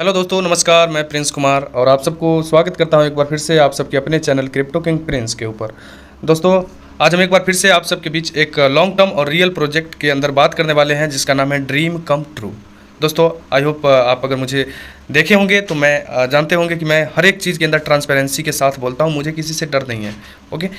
Hello दोस्तों, नमस्कार। मैं प्रिंस कुमार और आप सबको स्वागत करता हूं एक बार फिर से आप सबके अपने चैनल क्रिप्टो किंग प्रिंस के ऊपर। दोस्तों, आज हम एक बार फिर से आप सबके बीच एक लॉन्ग टर्म और रियल प्रोजेक्ट के अंदर बात करने वाले हैं जिसका नाम है ड्रीम कम ट्रू। दोस्तों, आई होप आप अगर मुझे देखे होंगे तो मैं जानते होंगे कि मैं हर एक चीज़ के अंदर ट्रांसपेरेंसी के साथ बोलता हूँ, मुझे किसी से डर नहीं है। ओके,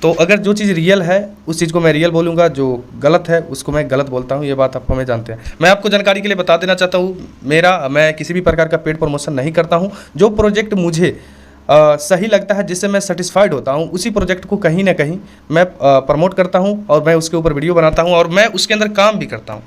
तो अगर जो चीज़ रियल है उस चीज़ को मैं रियल बोलूँगा, जो गलत है उसको मैं गलत बोलता हूँ। ये बात आप हमें जानते हैं। मैं आपको जानकारी के लिए बता देना चाहता हूँ, मैं किसी भी प्रकार का पेड प्रमोशन नहीं करता हूँ। जो प्रोजेक्ट मुझे सही लगता है, जिससे मैं सेटिस्फाइड होता हूँ, उसी प्रोजेक्ट को कहीं ना कहीं मैं प्रमोट करता हूँ और मैं उसके ऊपर वीडियो बनाता हूँ और मैं उसके अंदर काम भी करता हूँ।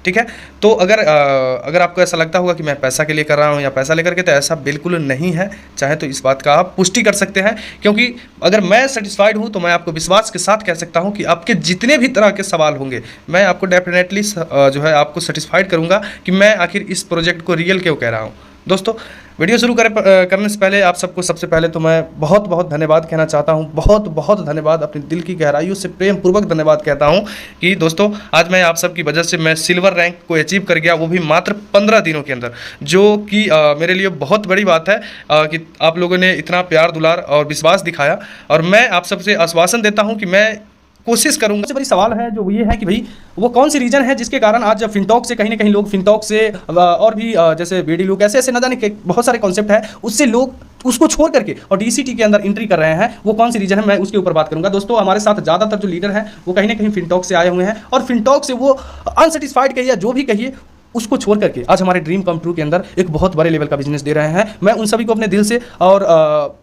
ठीक है, तो अगर आपको ऐसा लगता होगा कि मैं पैसा के लिए कर रहा हूँ या पैसा लेकर के, तो ऐसा बिल्कुल नहीं है। चाहे तो इस बात का आप पुष्टि कर सकते हैं, क्योंकि अगर मैं सेटिस्फाइड हूँ तो मैं आपको विश्वास के साथ कह सकता हूँ कि आपके जितने भी तरह के सवाल होंगे मैं आपको डेफिनेटली जो है आपको सेटिस्फाइड करूँगा कि मैं आखिर इस प्रोजेक्ट को रियल क्यों कह रहा हूँ। दोस्तों, वीडियो शुरू करने से पहले आप सबको सबसे पहले तो मैं बहुत बहुत धन्यवाद कहना चाहता हूं। बहुत बहुत धन्यवाद, अपने दिल की गहराइयों से प्रेम पूर्वक धन्यवाद कहता हूं कि दोस्तों, आज मैं आप सबकी वजह से मैं सिल्वर रैंक को अचीव कर गया, वो भी मात्र 15 दिनों के अंदर, जो कि मेरे लिए बहुत बड़ी बात है कि आप लोगों ने इतना प्यार दुलार और विश्वास दिखाया। और मैं आप सबसे आश्वासन देता हूँ कि मैं कोशिश करूंगा। सबसे बड़ी सवाल है जो ये है कि भाई वो कौन सी रीजन है जिसके कारण आज फिनटॉक से कहीं ना कहीं लोग फिनटॉक से और भी जैसे बीडी लूक ऐसे न जाने बहुत सारे कॉन्सेप्ट है, उससे लोग उसको छोड़ करके और डीसीटी के अंदर एंट्री कर रहे हैं। वो कौन सी रीजन है, मैं उसके ऊपर बात करूंगा। दोस्तों, हमारे साथ ज़्यादातर जो लीडर हैं वो कहीं ना कहीं फिनटॉक से आए हुए हैं और फिनटॉक से वो अनसेटिस्फाइड कहिए, जो भी कहिए, उसको छोड़ करके आज हमारे ड्रीम कम ट्रू के अंदर एक बहुत बड़े लेवल का बिजनेस दे रहे हैं। मैं उन सभी को अपने दिल से और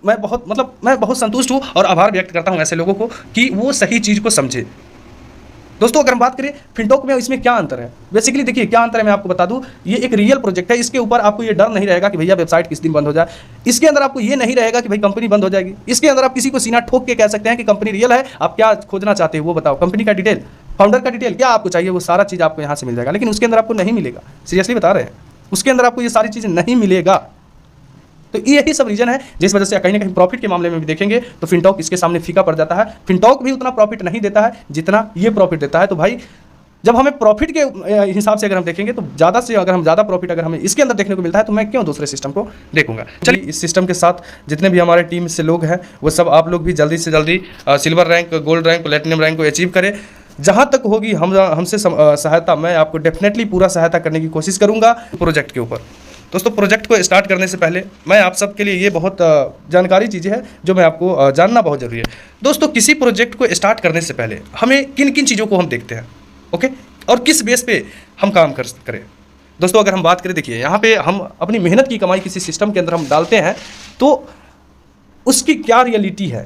मैं बहुत संतुष्ट हूँ और आभार व्यक्त करता हूँ ऐसे लोगों को कि वो सही चीज़ को समझे। दोस्तों, अगर हम बात करें फिनटॉक में, इसमें क्या अंतर है, बेसिकली देखिए क्या अंतर है, मैं आपको बता दूं। ये एक रियल प्रोजेक्ट है, इसके ऊपर आपको ये डर नहीं रहेगा कि भैया वेबसाइट किस दिन बंद हो जाए। इसके अंदर आपको ये नहीं रहेगा कि भाई कंपनी बंद हो जाएगी। इसके अंदर आप किसी को सीना ठोक के कह सकते हैं कि कंपनी रियल है। आप क्या खोजना चाहते हो वो बताओ, कंपनी का डिटेल, फाउंडर का डिटेल, क्या आपको चाहिए वो सारा चीज़ आपको यहाँ से मिल जाएगा। लेकिन उसके अंदर आपको नहीं मिलेगा, सीरियसली बता रहे हैं, उसके अंदर आपको ये सारी चीज़ें नहीं मिलेगा। तो यही सब रीजन है जिस वजह से कहीं ना कहीं प्रॉफिट के मामले में भी देखेंगे तो फिनटॉक इसके सामने फीका पड़ जाता है। फिनटॉक भी उतना प्रॉफिट नहीं देता है जितना ये प्रॉफिट देता है। तो भाई, जब हमें प्रॉफिट के हिसाब से अगर हम देखेंगे तो ज़्यादा से अगर हम ज़्यादा प्रॉफिट अगर हमें इसके अंदर देखने को मिलता है तो मैं क्यों दूसरे सिस्टम को देखूंगा। चलिए, इस सिस्टम के साथ जितने भी हमारे टीम से लोग हैं वो सब आप लोग भी जल्दी से जल्दी silver rank, gold rank, platinum rank को अचीव करें। जहाँ तक होगी हमसे सहायता, मैं आपको डेफिनेटली पूरा सहायता करने की कोशिश करूँगा प्रोजेक्ट के ऊपर। दोस्तों, प्रोजेक्ट को स्टार्ट करने से पहले मैं आप सबके लिए ये बहुत जानकारी चीज़ें हैं जो मैं आपको जानना बहुत ज़रूरी है। दोस्तों, किसी प्रोजेक्ट को स्टार्ट करने से पहले हमें किन किन चीज़ों को हम देखते हैं, ओके, और किस बेस पे हम काम करें। दोस्तों, अगर हम बात करें, देखिए यहाँ पे हम अपनी मेहनत की कमाई किसी सिस्टम के अंदर हम डालते हैं तो उसकी क्या रियलिटी है,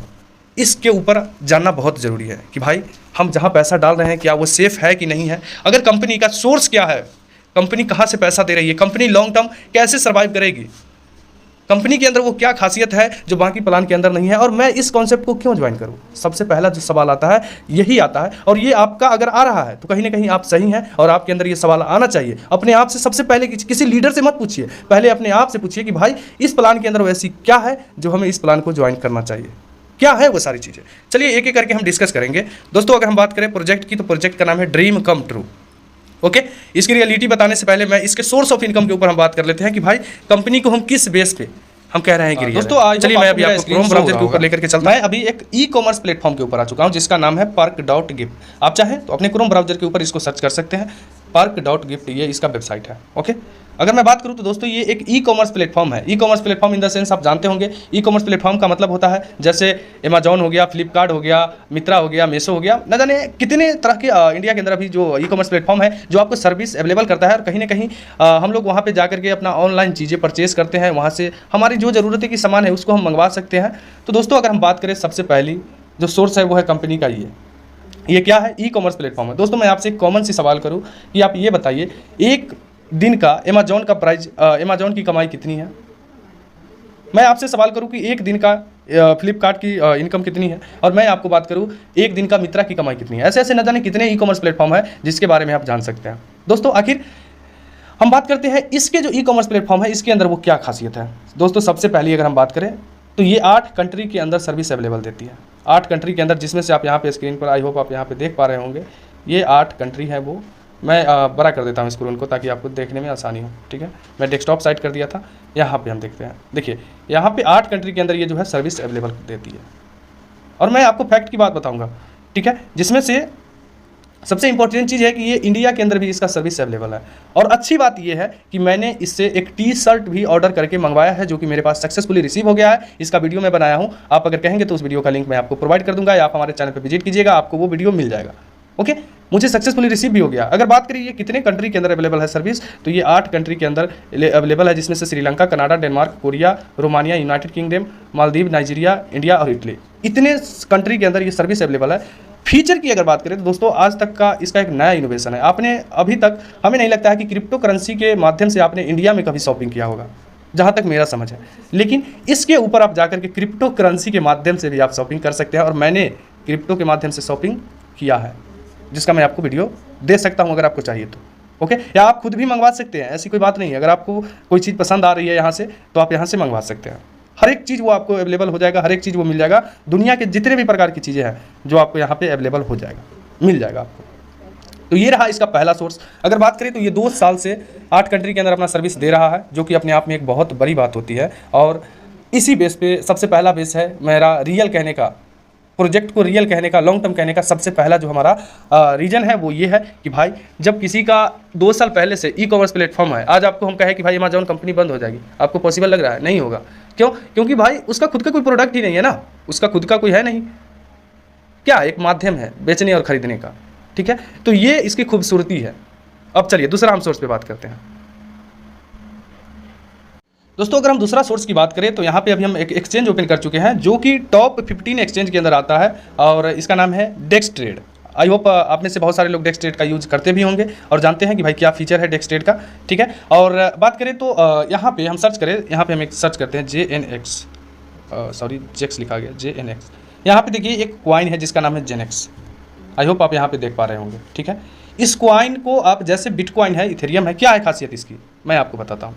इसके ऊपर जानना बहुत ज़रूरी है कि भाई हम जहाँ पैसा डाल रहे हैं क्या वो सेफ़ है कि नहीं है। अगर कंपनी का सोर्स क्या है, कंपनी कहाँ से पैसा दे रही है, कंपनी लॉन्ग टर्म कैसे सर्वाइव करेगी, कंपनी के अंदर वो क्या खासियत है जो बाकी प्लान के अंदर नहीं है, और मैं इस कॉन्सेप्ट को क्यों ज्वाइन करूँ। सबसे पहला जो सवाल आता है यही आता है, और ये आपका अगर आ रहा है तो कहीं ना कहीं आप सही हैं और आपके अंदर ये सवाल आना चाहिए। अपने आप से सबसे पहले किसी लीडर से मत पूछिए, पहले अपने आप से पूछिए कि भाई इस प्लान के अंदर वैसी क्या है जो हमें इस प्लान को ज्वाइन करना चाहिए, क्या है वो सारी चीज़ें। चलिए एक एक करके हम डिस्कस करेंगे। दोस्तों, अगर हम बात करें प्रोजेक्ट की तो प्रोजेक्ट का नाम है ड्रीम कम ट्रू। ओके, इसकी रियलिटी बताने से पहले मैं इसके सोर्स ऑफ इनकम के ऊपर हम बात कर लेते हैं कि भाई कंपनी को हम किस बेस पे हम कह रहे हैं कि रियल। दोस्तों, चलिए मैं अभी आपको क्रोम ब्राउज़र के ऊपर लेकर के चलता हूं। मैं अभी एक ई कॉमर्स प्लेटफॉर्म के ऊपर आ चुका हूं जिसका नाम है park.gift। आप चाहें तो अपने क्रोम ब्राउज़र के ऊपर इसको सर्च कर सकते हैं, park.gift, ये इसका वेबसाइट है। ओके, अगर मैं बात करूं तो दोस्तों ये एक ई कॉमर्स प्लेटफॉर्म है। E commerce platform in the sense आप जानते होंगे, ई कॉमर्स प्लेटफॉर्म का मतलब होता है जैसे अमेजॉन हो गया, फ्लिपकार्ट हो गया, मित्रा हो गया, मीशो हो गया, न जाने कितने तरह के इंडिया के अंदर अभी जो ई कॉमर्स प्लेटफॉर्म है जो आपको सर्विस अवेलेबल करता है। और कहीं ना कहीं हम लोग वहाँ पर जा करके अपना ऑनलाइन चीज़ें परचेज करते हैं, वहाँ से हमारी जो ज़रूरत की सामान है उसको हम मंगवा सकते हैं। तो दोस्तों, अगर हम बात करें सबसे पहली जो सोर्स है वो है कंपनी का ये क्या है, ई कॉमर्स प्लेटफॉर्म है। दोस्तों, मैं आपसे एक कॉमन सी सवाल करूं कि आप ये बताइए एक दिन का अमेजॉन का प्राइस, अमेजॉन की कमाई कितनी है। मैं आपसे सवाल करूं कि एक दिन का फ्लिपकार्ट की इनकम कितनी है, और मैं आपको बात करूं एक दिन का मित्रा की कमाई कितनी है। ऐसे ऐसे न जाने कितने ई कॉमर्स प्लेटफॉर्म है जिसके बारे में आप जान सकते हैं। दोस्तों, आखिर हम बात करते हैं इसके जो ई कॉमर्स प्लेटफॉर्म है इसके अंदर वो क्या खासियत है। दोस्तों, सबसे पहले अगर हम बात करें तो ये 8 कंट्री के अंदर सर्विस अवेलेबल देती है। 8 कंट्री के अंदर, जिसमें से आप यहाँ पे स्क्रीन पर आई होप आप यहाँ पे देख पा रहे होंगे, ये 8 कंट्री है वो मैं बड़ा कर देता हूँ स्क्रीन को ताकि आपको देखने में आसानी हो। ठीक है, मैं डेस्कटॉप साइट कर दिया था। यहाँ पे हम देखते हैं, देखिए यहाँ पे 8 कंट्री के अंदर ये जो है सर्विस अवेलेबल देती है। और मैं आपको फैक्ट की बात बताऊँगा, ठीक है, जिसमें से सबसे इंपॉर्टेंट चीज़ है कि ये इंडिया के अंदर भी इसका सर्विस अवेलेबल है। और अच्छी बात ये है कि मैंने इससे एक टी शर्ट भी ऑर्डर करके मंगवाया है, जो कि मेरे पास सक्सेसफुली रिसीव हो गया है। इसका वीडियो मैं बनाया हूँ, आप अगर कहेंगे तो उस वीडियो का लिंक मैं आपको प्रोवाइड कर दूंगा, या आप हमारे चैनल पर विजिट कीजिएगा, आपको वो वीडियो मिल जाएगा। ओके, मुझे सक्सेसफुली रिसीव भी हो गया। अगर बात करिए कितने कंट्री के अंदर अवेलेबल है सर्विस, तो ये 8 कंट्री के अंदर अवेलेबल है, जिसमें से Sri Lanka, Canada, Denmark, Korea, Romania, United kingdom, Maldives, Nigeria, India और इटली। इतने कंट्री के अंदर ये सर्विस अवेलेबल है। फीचर की अगर बात करें तो दोस्तों आज तक का इसका एक नया इनोवेशन है। आपने अभी तक, हमें नहीं लगता है कि क्रिप्टो करेंसी के माध्यम से आपने इंडिया में कभी शॉपिंग किया होगा, जहाँ तक मेरा समझ है। लेकिन इसके ऊपर आप जाकर के क्रिप्टो करेंसी के माध्यम से भी आप शॉपिंग कर सकते हैं, और मैंने क्रिप्टो के माध्यम से शॉपिंग किया है, जिसका मैं आपको वीडियो दे सकता हूं अगर आपको चाहिए तो। ओके, या आप खुद भी मंगवा सकते हैं, ऐसी कोई बात नहीं है। अगर आपको कोई चीज़ पसंद आ रही है यहाँ से, तो आप यहाँ से मंगवा सकते हैं। हर एक चीज़ वो आपको अवेलेबल हो जाएगा, हर एक चीज़ वो मिल जाएगा। दुनिया के जितने भी प्रकार की चीज़ें हैं जो आपको यहाँ पे अवेलेबल हो जाएगा, मिल जाएगा आपको। तो ये रहा इसका पहला सोर्स। अगर बात करें तो ये 2 साल से 8 कंट्री के अंदर अपना सर्विस दे रहा है, जो कि अपने आप में एक बहुत बड़ी बात होती है। और इसी बेस पे सबसे पहला बेस है मेरा रियल कहने का, प्रोजेक्ट को रियल कहने का, लॉन्ग टर्म कहने का सबसे पहला जो हमारा रीजन है वो ये है कि भाई जब किसी का 2 साल पहले से ई कॉमर्स प्लेटफॉर्म है, आज आपको हम कहें कि भाई अमेज़न कंपनी बंद हो जाएगी, आपको पॉसिबल लग रहा है? नहीं होगा। क्यों? क्योंकि भाई उसका खुद का कोई प्रोडक्ट ही नहीं है ना, उसका खुद का कोई है नहीं, क्या एक माध्यम है बेचने और खरीदने का। ठीक है, तो ये इसकी खूबसूरती है। अब चलिए दूसरा हम सोर्स पे बात करते हैं। दोस्तों अगर हम दूसरा सोर्स की बात करें तो यहाँ पे अभी हम एक एक्सचेंज ओपन कर चुके हैं, जो कि टॉप 15 एक्सचेंज के अंदर आता है, और इसका नाम है डेक्स ट्रेड। आई होप आप में से बहुत सारे लोग डेक्स ट्रेड का यूज करते भी होंगे और जानते हैं कि भाई क्या फीचर है डेक्स ट्रेड का। ठीक है, और बात करें तो यहाँ पे हम सर्च करें, यहाँ पे हम एक सर्च करते हैं JNX, सॉरी जेक्स लिखा गया, JNX। यहाँ पे देखिए एक क्वाइन है जिसका नाम है जेनेक्स। आई होप आप यहाँ पे देख पा रहे होंगे। ठीक है, इस क्वाइन को आप, जैसे बिटकॉइन है, इथेरियम है, क्या है खासियत इसकी मैं आपको बताता हूँ।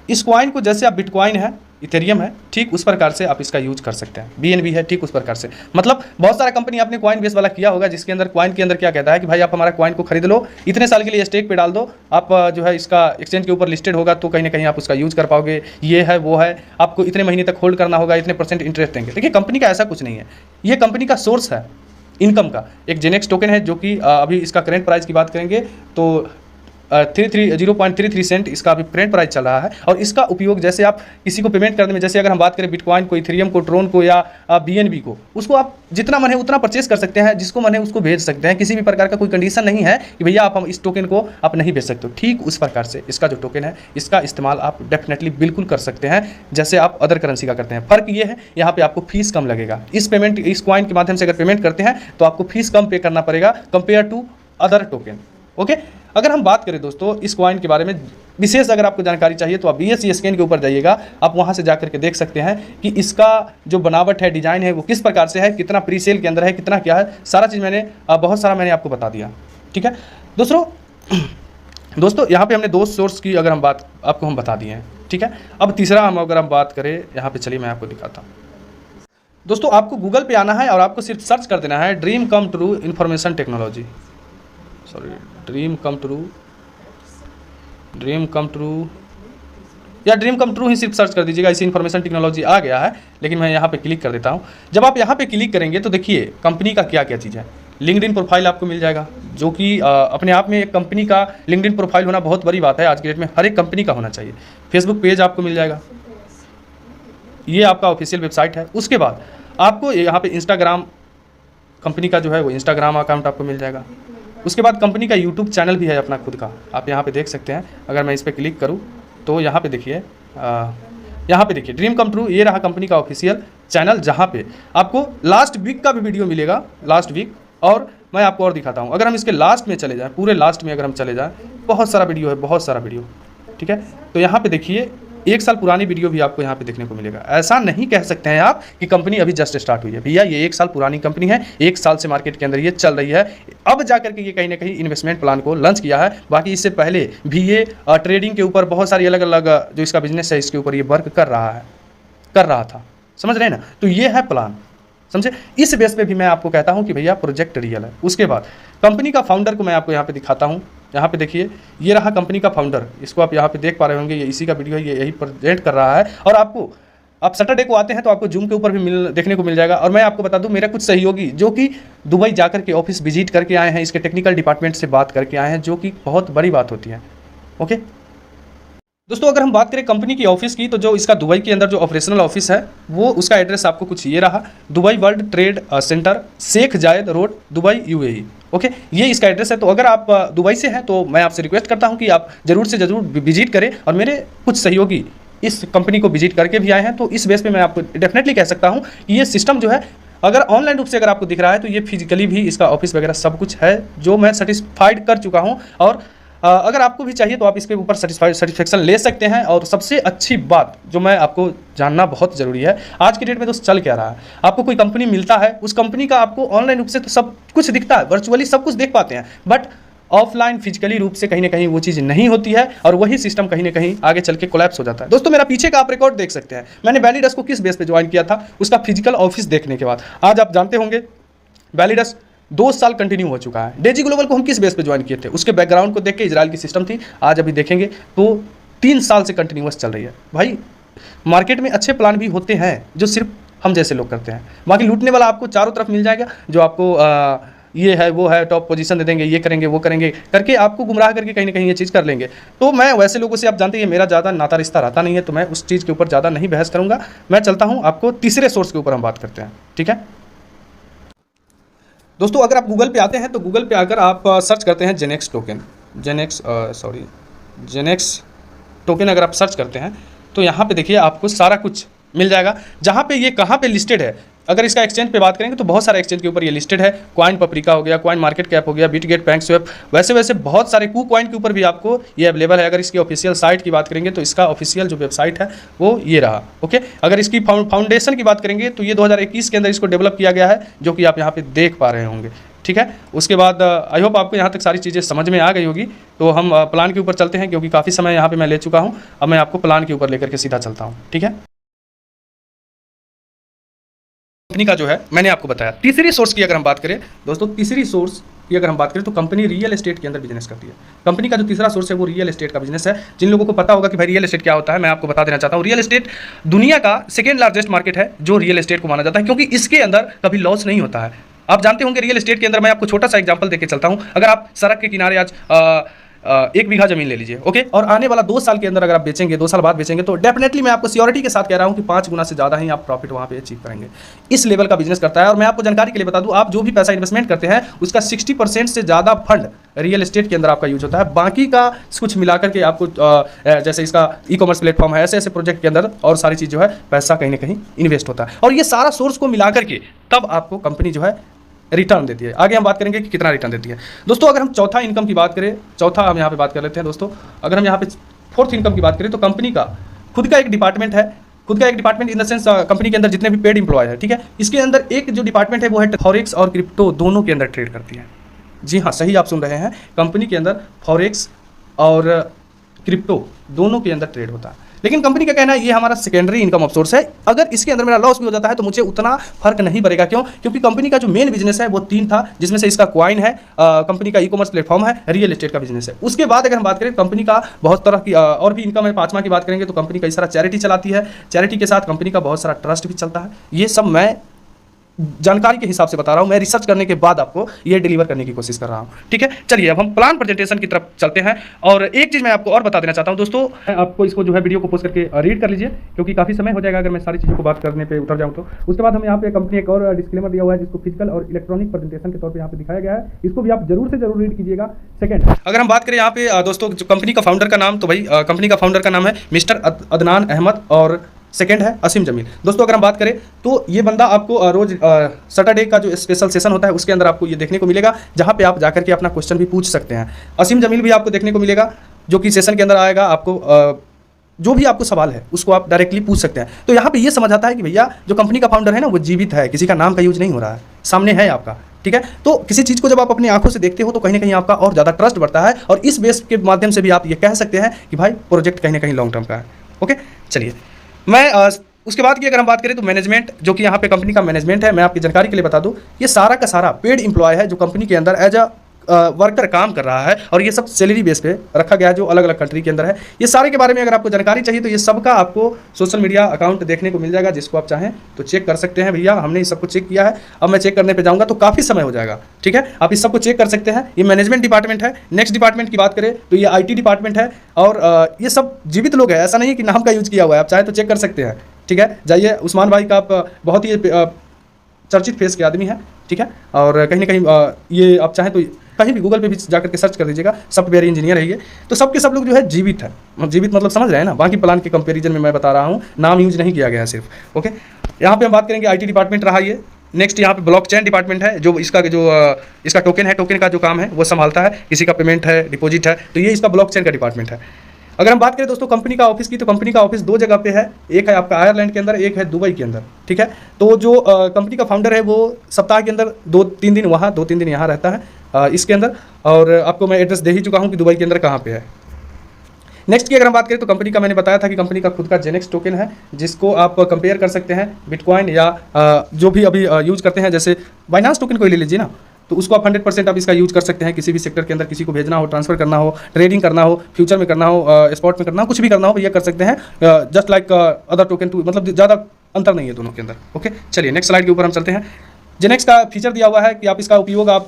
इस क्वाइन को जैसे आप बिटकॉइन है, इथेरियम है, ठीक उस प्रकार से आप इसका यूज कर सकते हैं। BNB है, ठीक उस प्रकार से। मतलब बहुत सारा कंपनी आपने क्वाइन बेस वाला किया होगा, जिसके अंदर क्वाइन के अंदर क्या कहता है कि भाई आप हमारा क्वाइन को खरीद लो, इतने साल के लिए स्टेक पे डाल दो, आप जो है इसका एक्सचेंज के ऊपर लिस्टेड होगा तो कहीं ना कहीं आप उसका यूज कर पाओगे, ये है वो है, आपको इतने महीने तक होल्ड करना होगा, इतने % इंटरेस्ट देंगे। देखिए कंपनी का ऐसा कुछ नहीं है, ये कंपनी का सोर्स है इनकम का। एक जेनेक्स टोकन है, जो कि अभी इसका करेंट प्राइस की बात करेंगे तो 0.33 सेंट इसका अभी करेंट प्राइस चल रहा है। और इसका उपयोग जैसे आप किसी को पेमेंट करने में, जैसे अगर हम बात करें बिटकॉइन को, इथेरियम को, ट्रोन को या BNB को, उसको आप जितना मन है उतना परचेस कर सकते हैं, जिसको मन है उसको भेज सकते हैं। किसी भी प्रकार का कोई कंडीशन नहीं है कि भैया आप हम इस टोकन को आप नहीं भेज सकते हो। ठीक उस प्रकार से इसका जो टोकन है, इसका इस्तेमाल आप डेफिनेटली बिल्कुल कर सकते हैं, जैसे आप अदर करेंसी का करते हैं। फ़र्क ये है, यहाँ पे आपको फीस कम लगेगा। इस क्वाइन के माध्यम से अगर पेमेंट करते हैं तो आपको फीस कम पे करना पड़ेगा compare to other token. Okay, अगर हम बात करें दोस्तों इस क्वाइन के बारे में विशेष अगर आपको जानकारी चाहिए तो आप BSC स्कैन के ऊपर जाइएगा, आप वहां से जाकर के देख सकते हैं कि इसका जो बनावट है, डिजाइन है, वो किस प्रकार से है, कितना प्री सेल के अंदर है, कितना क्या है, सारा चीज़ मैंने बहुत सारा मैंने आपको बता दिया। ठीक है दोस्तों यहाँ पे हमने 2 सोर्स की अगर हम बात आपको हम बता दिए हैं। ठीक है, अब तीसरा अगर हम बात करें यहाँ पे, चलिए मैं आपको दिखाता हूँ। दोस्तों आपको गूगल पे आना है और आपको सिर्फ सर्च कर देना है dream come true information technology, sorry dream come true ही सिर्फ सर्च कर दीजिएगा। इसी इंफॉर्मेशन टेक्नोलॉजी आ गया है, लेकिन मैं यहाँ पे क्लिक कर देता हूँ। जब आप यहाँ पे क्लिक करेंगे तो देखिए कंपनी का क्या क्या चीज़ है। लिंक्डइन प्रोफाइल आपको मिल जाएगा, जो कि अपने आप में एक कंपनी का लिंक्डइन प्रोफाइल होना बहुत बड़ी बात है आज के डेट में, हर एक कंपनी का होना चाहिए। फेसबुक पेज आपको मिल जाएगा, ये आपका ऑफिशियल वेबसाइट है। उसके बाद आपको यहाँ पे इंस्टाग्राम, कंपनी का जो है वो इंस्टाग्राम अकाउंट आपको मिल जाएगा। उसके बाद कंपनी का यूट्यूब चैनल भी है अपना खुद का, आप यहाँ पे देख सकते हैं। अगर मैं इस पर क्लिक करूँ तो यहाँ पे देखिए, यहाँ पे देखिए ड्रीम कम ट्रू, ये रहा कंपनी का ऑफिशियल चैनल, जहाँ पे आपको लास्ट वीक का भी वीडियो मिलेगा, लास्ट वीक। और मैं आपको और दिखाता हूँ, अगर हम इसके लास्ट में चले जाएँ, पूरे लास्ट में अगर हम चले जाएँ, बहुत सारा वीडियो है, बहुत सारा वीडियो। ठीक है, तो यहाँ पे देखिए 1 साल पुरानी वीडियो भी आपको यहाँ पे देखने को मिलेगा। ऐसा नहीं कह सकते हैं आप कि कंपनी अभी जस्ट स्टार्ट हुई है, भैया ये 1 साल पुरानी कंपनी है, 1 साल से मार्केट के अंदर ये चल रही है। अब जाकर के ये कहीं ना कहीं इन्वेस्टमेंट प्लान को लॉन्च किया है। बाकी इससे पहले भी ये ट्रेडिंग के ऊपर बहुत सारी अलग अलग जो इसका बिजनेस है, इसके ऊपर ये वर्क कर रहा था, समझ रहे हैं ना। तो ये है प्लान, समझे। इस बेस पे भी मैं आपको कहता हूँ कि भैया प्रोजेक्ट रियल है। उसके बाद कंपनी का फाउंडर को मैं आपको यहाँ पे दिखाता हूँ, यहाँ पे देखिए, ये रहा कंपनी का फाउंडर, इसको आप यहाँ पे देख पा रहे होंगे, ये इसी का वीडियो है, ये यही प्रेजेंट कर रहा है। और आपको, आप सैटरडे को आते हैं तो आपको जूम के ऊपर भी देखने को मिल जाएगा। और मैं आपको बता दूं, मेरा कुछ सहयोगी जो कि दुबई जाकर के ऑफिस विजिट करके आए हैं, इसके टेक्निकल डिपार्टमेंट से बात करके आए हैं, जो कि बहुत बड़ी बात होती है। ओके दोस्तों, अगर हम बात करें कंपनी की ऑफिस की, तो जो इसका दुबई के अंदर जो ऑपरेशनल ऑफिस है, वो उसका एड्रेस आपको कुछ ये रहा, Dubai World Trade Centre, Sheikh Zayed Road, Dubai UAE. Okay, ये इसका एड्रेस है। तो अगर आप दुबई से हैं तो मैं आपसे रिक्वेस्ट करता हूं कि आप जरूर से जरूर विजिट करें। और मेरे कुछ सहयोगी इस कंपनी को विजिट करके भी आए हैं, तो इस बेस पे मैं आपको डेफिनेटली कह सकता हूँ कि ये सिस्टम जो है, अगर ऑनलाइन रूप से अगर आपको दिख रहा है, तो ये फिजिकली भी इसका ऑफिस वगैरह सब कुछ है, जो मैं सेटिस्फाइड कर चुका हूँ। और अगर आपको भी चाहिए तो आप इसके ऊपर सेटिस्फेक्शन ले सकते हैं। और सबसे अच्छी बात जो मैं आपको जानना बहुत ज़रूरी है, आज की डेट में दोस्त चल क्या रहा है, आपको कोई कंपनी मिलता है, उस कंपनी का आपको ऑनलाइन रूप से तो सब कुछ दिखता है, वर्चुअली सब कुछ देख पाते हैं, बट ऑफलाइन फिजिकली रूप से कहीं ना कहीं वो चीज़ नहीं होती है, और वही सिस्टम कहीं ना कहीं आगे चल के कोलैप्स हो जाता है। दोस्तों, मेरा पीछे का आप रिकॉर्ड देख सकते हैं, मैंने वैलिडस को किस बेस पे ज्वाइन किया था, उसका फिजिकल ऑफिस देखने के बाद। आज आप जानते होंगे वैलिडस 2 साल कंटिन्यू हो चुका है। डेजी ग्लोबल को हम किस बेस पे ज्वाइन किए थे, उसके बैकग्राउंड को देख के, इजराइल की सिस्टम थी, आज अभी देखेंगे तो 3 साल से कंटिन्यूअस चल रही है। भाई, मार्केट में अच्छे प्लान भी होते हैं जो सिर्फ हम जैसे लोग करते हैं, बाकी लूटने वाला आपको चारों तरफ मिल जाएगा, जो आपको ये है वो है, टॉप पोजीशन दे देंगे, ये करेंगे वो करेंगे करके आपको गुमराह करके कहीं ना कहीं ये चीज़ कर लेंगे। तो मैं वैसे लोगों से, आप जानते हैं मेरा ज़्यादा नाता रिश्ता रहता नहीं है, तो मैं उस चीज़ के ऊपर ज़्यादा नहीं बहस करूँगा। मैं चलता हूँ, आपको तीसरे सोर्स के ऊपर हम बात करते हैं, ठीक है दोस्तों। अगर आप गूगल पे आते हैं तो गूगल पे आकर आप सर्च करते हैं जेनेक्स टोकन, जेनेक्स टोकन अगर आप सर्च करते हैं तो यहाँ पे देखिए आपको सारा कुछ मिल जाएगा, जहाँ पे ये कहाँ पे लिस्टेड है। अगर इसका एक्सचेंज पे बात करेंगे तो बहुत सारे एक्सचेंज के ऊपर ये लिस्टेड है। कॉइन पप्रिका हो गया, कॉइन मार्केट कैप हो गया, बिटगेट, पैंक्सवेप, वैसे बहुत सारे कूकॉइन के ऊपर भी आपको ये अवेलेबल है। अगर इसकी ऑफिशियल साइट की बात करेंगे तो इसका ऑफिशियल जो वेबसाइट है वो ये रहा। ओके, अगर इसकी फाउंडेशन की बात करेंगे तो ये 2021 के अंदर इसको डेवलप किया गया है, जो कि आप यहाँ पे देख पा रहे होंगे, ठीक है। उसके बाद आई होप आपको यहाँ तक सारी चीज़ें समझ में आ गई होगी। तो हम प्लान के ऊपर चलते हैं, क्योंकि काफ़ी समय यहाँ पे मैं ले चुका हूँ। अब मैं आपको प्लान के ऊपर लेकर के सीधा चलता हूँ, ठीक है। कंपनी का जो है मैंने आपको बताया। तीसरी सोर्स की अगर हम बात करें दोस्तों, तीसरी सोर्स की अगर हम बात करें तो कंपनी रियल एस्टेट के अंदर बिजनेस करती है। कंपनी का जो तीसरा सोर्स है वो रियल एस्टेट का बिजनेस है। जिन लोगों को पता होगा कि भाई रियल एस्टेट क्या होता है, मैं आपको बता देना चाहता हूँ। रियल एस्टेट दुनिया का सेकेंड लार्जेस्ट मार्केट है जो रियल एस्टेट को माना जाता है, क्योंकि इसके अंदर कभी लॉस नहीं होता है। आप जानते होंगे रियल एस्टेट के अंदर, मैं आपको छोटा सा एग्जांपल देके चलता हूँ। अगर आप सड़क के किनारे आज 1 बीघा जमीन ले लीजिए, ओके, और आने वाला 2 साल के अंदर अगर आप बेचेंगे, 2 साल बाद बेचेंगे, तो डेफिनेटली मैं आपको सियोरिटी के साथ कह रहा हूं कि 5 गुना से ज़्यादा ही आप प्रॉफिट वहां पे अचीव करेंगे। इस लेवल का बिजनेस करता है। और मैं आपको जानकारी के लिए बता दूं, आप जो भी पैसा इन्वेस्टमेंट करते हैं उसका 60% से ज़्यादा फंड रियल एस्टेट के अंदर आपका यूज होता है। बाकी का कुछ मिलाकर के आपको जैसे इसका ई-कॉमर्स प्लेटफॉर्म है, ऐसे प्रोजेक्ट के अंदर और सारी चीज़ जो है पैसा कहीं ना कहीं इन्वेस्ट होता है। और ये सारा सोर्स को मिलाकर के तब आपको कंपनी जो है रिटर्न देती है। आगे हम बात करेंगे कि कितना रिटर्न देती है। दोस्तों, अगर हम चौथा इनकम की बात करें, चौथा हम यहाँ पे बात कर लेते हैं दोस्तों। अगर हम यहाँ पे फोर्थ इनकम की बात करें तो कंपनी का खुद का एक डिपार्टमेंट है। खुद का एक department in the sense company के अंदर जितने भी पेड एम्प्लॉय है, ठीक है, इसके अंदर एक जो डिपार्टमेंट है वो है फॉरेक्स और क्रिप्टो दोनों के अंदर ट्रेड करती है। जी हाँ, सही आप सुन रहे हैं, कंपनी के अंदर फॉरेक्स और क्रिप्टो दोनों के अंदर ट्रेड होता है। लेकिन कंपनी का कहना है ये हमारा सेकेंडरी इनकम ऑफ सोर्स है। अगर इसके अंदर मेरा लॉस भी हो जाता है तो मुझे उतना फर्क नहीं पड़ेगा। क्यों? क्योंकि कंपनी का जो मेन बिजनेस है वो 3 था, जिसमें से इसका क्वाइन है, कंपनी का ई-कॉमर्स प्लेटफॉर्म है, रियल एस्टेट का बिजनेस है। उसके बाद अगर हम बात करें कंपनी का बहुत तरह की और भी इनकम है। 5वां की बात करेंगे तो कंपनी कई सारा चैरिटी चलाती है। चैरिटी के साथ कंपनी का बहुत सारा ट्रस्ट भी चलता है। ये सब मैं जानकारी के हिसाब से बता रहा हूं, मैं रिसर्च करने के बाद आपको ये डिलीवर करने की कोशिश कर रहा हूं, ठीक है। चलिए अब हम प्लान प्रेजेंटेशन की तरफ चलते हैं। और एक चीज़ मैं आपको और बता देना चाहता हूं दोस्तों, आपको इसको जो है वीडियो को पोस्ट करके रीड कर लीजिए, क्योंकि काफ़ी समय हो जाएगा अगर मैं सारी चीज़ों को बात करने पर उतर जाऊँ तो। उसके बाद हम यहाँ पे कंपनी एक और डिस्क्लेमर दिया हुआ है, जिसको फिजिकल और इलेक्ट्रॉनिक प्रेजेंटेशन के तौर पर यहाँ पे दिखाया गया है। इसको भी आप जरूर से जरूर रीड कीजिएगा। सेकंड, अगर हम बात करें यहाँ पे दोस्तों जो कंपनी का फाउंडर का नाम, तो भाई कंपनी का फाउंडर का नाम है मिस्टर अदनान अहमद और सेकंड है असीम जमील। दोस्तों अगर हम बात करें तो ये बंदा आपको रोज सैटरडे का जो स्पेशल सेशन होता है उसके अंदर आपको ये देखने को मिलेगा, जहाँ पे आप जाकर के अपना क्वेश्चन भी पूछ सकते हैं। असीम जमील भी आपको देखने को मिलेगा, जो कि सेशन के अंदर आएगा। आपको जो भी आपको सवाल है उसको आप डायरेक्टली पूछ सकते हैं। तो यहाँ पे ये समझ आता है कि भैया जो कंपनी का फाउंडर है ना वो जीवित है, किसी का नाम का यूज नहीं हो रहा है, सामने है आपका, ठीक है। तो किसी चीज़ को जब आप अपनी आंखों से देखते हो तो कहीं ना कहीं आपका और ज़्यादा ट्रस्ट बढ़ता है, और इस बेस के माध्यम से भी आप ये कह सकते हैं कि भाई प्रोजेक्ट कहीं ना कहीं लॉन्ग टर्म का है। ओके, चलिए मैं उसके बाद की अगर हम बात करें तो मैनेजमेंट, जो कि यहाँ पे कंपनी का मैनेजमेंट है, मैं आपकी जानकारी के लिए बता दूं, ये सारा का सारा पेड एम्प्लॉय है जो कंपनी के अंदर एज अ वर्कर काम कर रहा है, और ये सब सैलरी बेस पे रखा गया है जो अलग अलग कंट्री के अंदर है। ये सारे के बारे में अगर आपको जानकारी चाहिए तो ये सबका आपको सोशल मीडिया अकाउंट देखने को मिल जाएगा, जिसको आप चाहें तो चेक कर सकते हैं। भैया हमने इस सबको चेक किया है, अब मैं चेक करने पे जाऊंगा तो काफ़ी समय हो जाएगा, ठीक है। आप इस सबको चेक कर सकते हैं। ये मैनेजमेंट डिपार्टमेंट है। नेक्स्ट डिपार्टमेंट की बात करें तो ये IT डिपार्टमेंट है, और ये सब जीवित लोग हैं, ऐसा नहीं कि नाम का यूज किया हुआ है, आप चाहे तो चेक कर सकते हैं, ठीक है। जाइए, उस्मान भाई का आप बहुत ही चर्चित फेस के आदमी हैं, ठीक है। और कहीं ना कहीं ये आप चाहें तो कहीं भी गूगल पे भी जाकर के सर्च कर दीजिएगा, सॉफ्टवेयर इंजीनियर है ये। तो सबके सब लोग जो है जीवित है। जीवित मतलब समझ रहे हैं ना, बाकी प्लान के कंपैरिजन में मैं बता रहा हूँ, नाम यूज नहीं किया गया है सिर्फ, ओके। यहाँ पे हम बात करेंगे IT डिपार्टमेंट रहा ये। नेक्स्ट यहाँ पे ब्लॉकचेन डिपार्टमेंट है, जो इसका टोकन है, टोकन का जो काम है वो संभालता है। किसी का पेमेंट है, डिपॉजिट है, तो ये इसका ब्लॉकचेन का डिपार्टमेंट है। अगर हम बात करें दोस्तों कंपनी का ऑफिस की, तो कंपनी का ऑफिस 2 जगह पे है। एक है आपका आयरलैंड के अंदर, एक है दुबई के अंदर, ठीक है। तो जो कंपनी का फाउंडर है वो सप्ताह के अंदर 2-3 दिन वहाँ, 2-3 दिन यहाँ रहता है इसके अंदर। और आपको मैं एड्रेस दे ही चुका हूँ कि दुबई के अंदर कहाँ पे है। नेक्स्ट की अगर हम बात करें तो कंपनी का मैंने बताया था कि कंपनी का खुद का जेनेक्स टोकन है, जिसको आप कंपेयर कर सकते हैं बिटकॉइन या जो भी अभी यूज करते हैं, जैसे बाइनांस टोकन को ले लीजिए ना, तो उसको आप 100% आप इसका यूज कर सकते हैं। किसी भी सेक्टर के अंदर किसी को भेजना हो, ट्रांसफर करना हो, ट्रेडिंग करना हो, फ्यूचर में करना हो, स्पॉट में करना हो, कुछ भी करना हो, ये कर सकते हैं। Just like other token too, मतलब ज़्यादा अंतर नहीं है दोनों के अंदर, ओके। चलिए नेक्स्ट स्लाइड के ऊपर हम चलते हैं। जेनेक्स का फीचर दिया हुआ है कि आप इसका उपयोग आप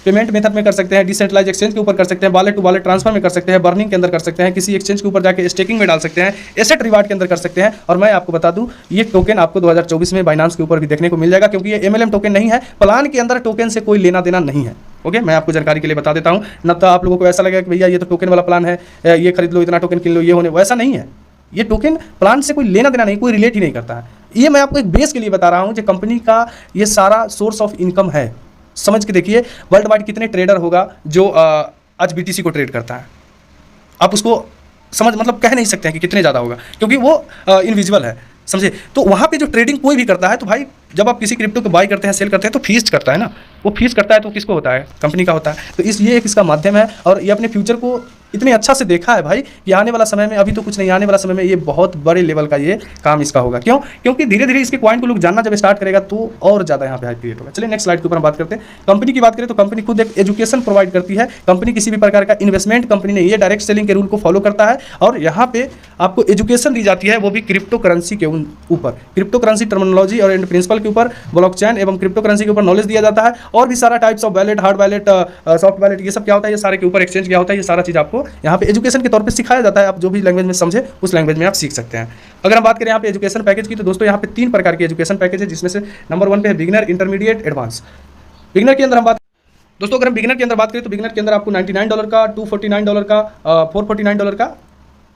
पेमेंट मेथड में कर सकते हैं, डिसेंट्रलाइज एक्सचेंज के ऊपर कर सकते हैं, वॉलेट टू वॉलेट ट्रांसफर में कर सकते हैं, बर्निंग के अंदर कर सकते हैं, किसी एक्सचेंज के ऊपर जाके स्टेकिंग में डाल सकते हैं, एसेट रिवार्ड के अंदर कर सकते हैं। और मैं आपको बता दूं, ये टोकन आपको 2024 में बाइनांस के ऊपर भी देखने को मिल जाएगा, क्योंकि ये MLM टोकन नहीं है। प्लान के अंदर टोकन से कोई लेना देना नहीं है, ओके। मैं आपको जानकारी के लिए बता देता हूँ, न तो आप लोगों को ऐसा लगेगा कि भैया ये तो टोकन वाला प्लान है, ये खरीद लो, इतना टोकन किन लो, ये होने, वैसा नहीं है। ये टोकन प्लान से कोई लेना देना नहीं, कोई रिलेट ही नहीं करता है। ये मैं आपको एक बेस के लिए बता रहा हूँ, जो कंपनी का ये सारा सोर्स ऑफ इनकम है। समझ के देखिए, वर्ल्ड वाइड कितने ट्रेडर होगा जो आज BTC को ट्रेड करता है, आप उसको समझ मतलब कह नहीं सकते हैं कि कितने ज़्यादा होगा, क्योंकि वो इनविजिबल है, समझे। तो वहाँ पे जो ट्रेडिंग कोई भी करता है, तो भाई जब आप किसी क्रिप्टो को बाई करते हैं, सेल करते हैं, तो फीस करता है ना, वो फीस करता है तो किसको होता है, कंपनी का होता है। तो ये एक इसका माध्यम है, और ये अपने फ्यूचर को इतने अच्छा से देखा है भाई कि आने वाला समय में, अभी तो कुछ नहीं, आने वाला समय में ये बहुत बड़े लेवल का ये काम इसका होगा। क्यों? क्योंकि धीरे धीरे इसके पॉइंट को लोग जानना जब स्टार्ट करेगा तो और ज़्यादा यहाँ पे हाइप क्रिएट होगा। चलिए नेक्स्ट स्लाइड के ऊपर हम बात करते हैं। कंपनी की बात करें तो कंपनी खुद एक एजुकेशन प्रोवाइड करती है। कंपनी किसी भी प्रकार का इन्वेस्टमेंट कंपनी नहीं है, डायरेक्ट सेलिंग के रूल को फॉलो करता है, और यहाँ पे आपको एजुकेशन दी जाती है, वो भी क्रिप्टो करेंसी के ऊपर, क्रिप्टो करेंसी टर्मिनोलॉजी और प्रिंसिपल के ऊपर, ब्लॉकचेन एवं क्रिप्टो करेंसी के ऊपर नॉलेज दिया जाता है, और भी सारा types of wallet, hard wallet, soft wallet, ये सब क्या होता है, ये सारे के ऊपर एक्सचेंज क्या होता है, ये सारा चीज़ आपको यहाँ पे एजुकेशन के तौर पे सिखाया जाता है। आप जो भी लैंग्वेज में समझे उस लैंग्वेज में आप सीख सकते हैं। अगर हम बात करें यहाँ पे एजुकेशन पैकेज की, तो दोस्तों यहाँ पे 3 प्रकार के एजुकेशन पैकेज है, जिसमें से नंबर 1 पे है बिगिनर, इंटरमीडिएट, एडवांस। बिगिनर के अंदर हम दोस्तों अगर हम बिगिनर के अंदर बात करें तो बिगिनर के अंदर आपको $99 का, $249 का, $449 का।